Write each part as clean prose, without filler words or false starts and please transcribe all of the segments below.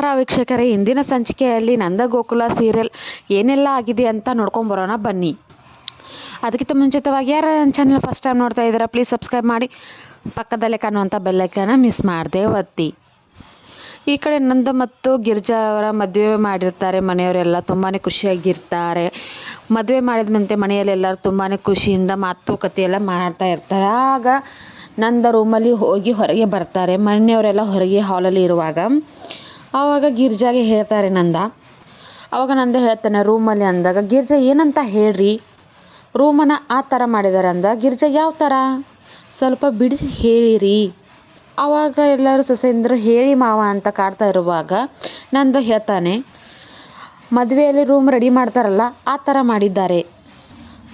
ನಮಸ್ಕಾರ ವೀಕ್ಷಕರೇ, ಇಂದಿನ ಸಂಚಿಕೆಯಲ್ಲಿ ನಂದಗೋಕುಲ ಸೀರಿಯಲ್ ಏನೆಲ್ಲ ಆಗಿದೆ ಅಂತ ನೋಡ್ಕೊಂಬರೋಣ ಬನ್ನಿ. ಅದಕ್ಕಿಂತ ಮುಂಚಿತವಾಗಿ ಯಾರು ನನ್ನ ಚಾನಲ್ ಫಸ್ಟ್ ಟೈಮ್ ನೋಡ್ತಾ ಇದ್ದೀರಾ ಪ್ಲೀಸ್ ಸಬ್ಸ್ಕ್ರೈಬ್ ಮಾಡಿ, ಪಕ್ಕದಲ್ಲೇ ಕಾಣುವಂಥ ಬೆಲ್ಲೈಕನ್ನ ಮಿಸ್ ಮಾಡದೆ ಒತ್ತಿ. ಈ ಕಡೆ ನಂದ ಮತ್ತು ಗಿರಿಜಾ ಅವರ ಮದುವೆ ಮಾಡಿರ್ತಾರೆ. ಮನೆಯವರೆಲ್ಲ ತುಂಬಾ ಖುಷಿಯಾಗಿರ್ತಾರೆ. ಮದುವೆ ಮಾಡಿದ್ಮಂತೆ ಮನೆಯಲ್ಲಿ ಎಲ್ಲರೂ ತುಂಬಾ ಖುಷಿಯಿಂದ ಮಾತುಕತೆ ಎಲ್ಲ ಮಾಡ್ತಾ ಇರ್ತಾರೆ. ಆಗ ನಂದ ರೂಮಲ್ಲಿ ಹೋಗಿ ಹೊರಗೆ ಬರ್ತಾರೆ. ಮನೆಯವರೆಲ್ಲ ಹೊರಗೆ ಹಾಲಲ್ಲಿ ಇರುವಾಗ ಆವಾಗ ಗಿರ್ಜಾಗೆ ಹೇಳ್ತಾರೆ ನಂದ. ಆವಾಗ ನಂದ ಹೇಳ್ತಾನೆ ರೂಮಲ್ಲಿ ಅಂದಾಗ, ಗಿರ್ಜಾ ಏನಂತ ಹೇಳ್ರಿ, ರೂಮನ್ನು ಆ ಥರ ಮಾಡಿದ್ದಾರೆ ಅಂದ. ಗಿರ್ಜಾ ಯಾವ ಥರ ಸ್ವಲ್ಪ ಬಿಡಿಸಿ ಹೇಳಿರಿ. ಆವಾಗ ಎಲ್ಲರೂ ಸೊಸೆಂದರು ಹೇಳಿ ಮಾವ ಅಂತ ಕಾಡ್ತಾ ಇರುವಾಗ ನಂದ ಹೇಳ್ತಾನೆ, ಮದುವೆಯಲ್ಲಿ ರೂಮ್ ರೆಡಿ ಮಾಡ್ತಾರಲ್ಲ ಆ ಥರ ಮಾಡಿದ್ದಾರೆ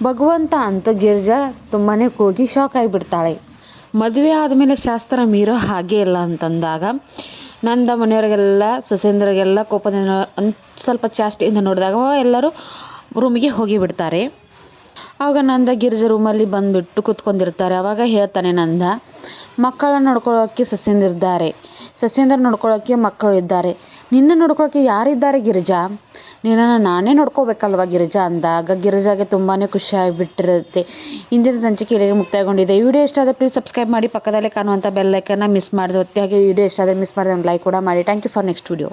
ಭಗವಂತ ಅಂತ. ಗಿರ್ಜಾ ತುಂಬಾ ಕೂಗಿ ಶಾಕ್ ಆಗಿಬಿಡ್ತಾಳೆ. ಮದುವೆ ಆದಮೇಲೆ ಶಾಸ್ತ್ರ ಮೀರೋ ಹಾಗೆ ಇಲ್ಲ ಅಂತಂದಾಗ ನಂದ ಮನೆಯವರಿಗೆಲ್ಲ ಸೊಸೆಂದ್ರಿಗೆಲ್ಲ ಕೋಪದಿಂದ ಸ್ವಲ್ಪ ಚಾಸ್ತಿಯಿಂದ ನೋಡಿದಾಗ ಎಲ್ಲರೂ ರೂಮಿಗೆ ಹೋಗಿಬಿಡ್ತಾರೆ. ಆವಾಗ ನಂದ ಗಿರ್ಜಾ ರೂಮಲ್ಲಿ ಬಂದುಬಿಟ್ಟು ಕೂತ್ಕೊಂಡಿರ್ತಾರೆ. ಆವಾಗ ಹೇಳ್ತಾನೆ ನಂದ, ಮಕ್ಕಳನ್ನ ನೋಡ್ಕೊಳ್ಳೋಕ್ಕೆ ಸೊಸೆಂದಿರಿದ್ದಾರೆ, ಸೊಸೆಂದ್ರ ನೋಡ್ಕೊಳ್ಳೋಕ್ಕೆ ಮಕ್ಕಳು ಇದ್ದಾರೆ, ನಿನ್ನ ನೋಡ್ಕೊಳ್ಳೋಕ್ಕೆ ಯಾರಿದ್ದಾರೆ ಗಿರಿಜಾ, ನಿನ್ನನ್ನು ನಾನೇ ನೋಡ್ಕೋಬೇಕಲ್ವ ಗಿರಿಜಾ ಅಂದಾಗ ಗಿರಿಜಾಗೆ ತುಂಬಾ ಖುಷಿ ಆಗಿಬಿಟ್ಟಿರುತ್ತೆ. ಇಂದಿನ ಸಂಚಿಕೆ ಇಲ್ಲಿಗೆ ಮುಕ್ತಾಯಗೊಂಡಿದೆ. ಈ ವಿಡಿಯೋ ಇಷ್ಟ ಆದರೆ ಪ್ಲೀಸ್ ಸಬ್ಸ್ಕ್ರೈಬ್ ಮಾಡಿ, ಪಕ್ಕದಲ್ಲೇ ಕಾಣುವಂಥ ಬೆಲ್ಲೈಕನ್ನ ಮಿಸ್ ಮಾಡಿದೆ ಒತ್ತಿ. ಹಾಗೆ ವಿಡಿಯೋ ಇಷ್ಟ ಆದರೆ ಮಿಸ್ ಮಾಡಿದೆ ಒಂದು ಲೈಕ್ ಕೂಡ ಮಾಡಿ. Thank you for next video.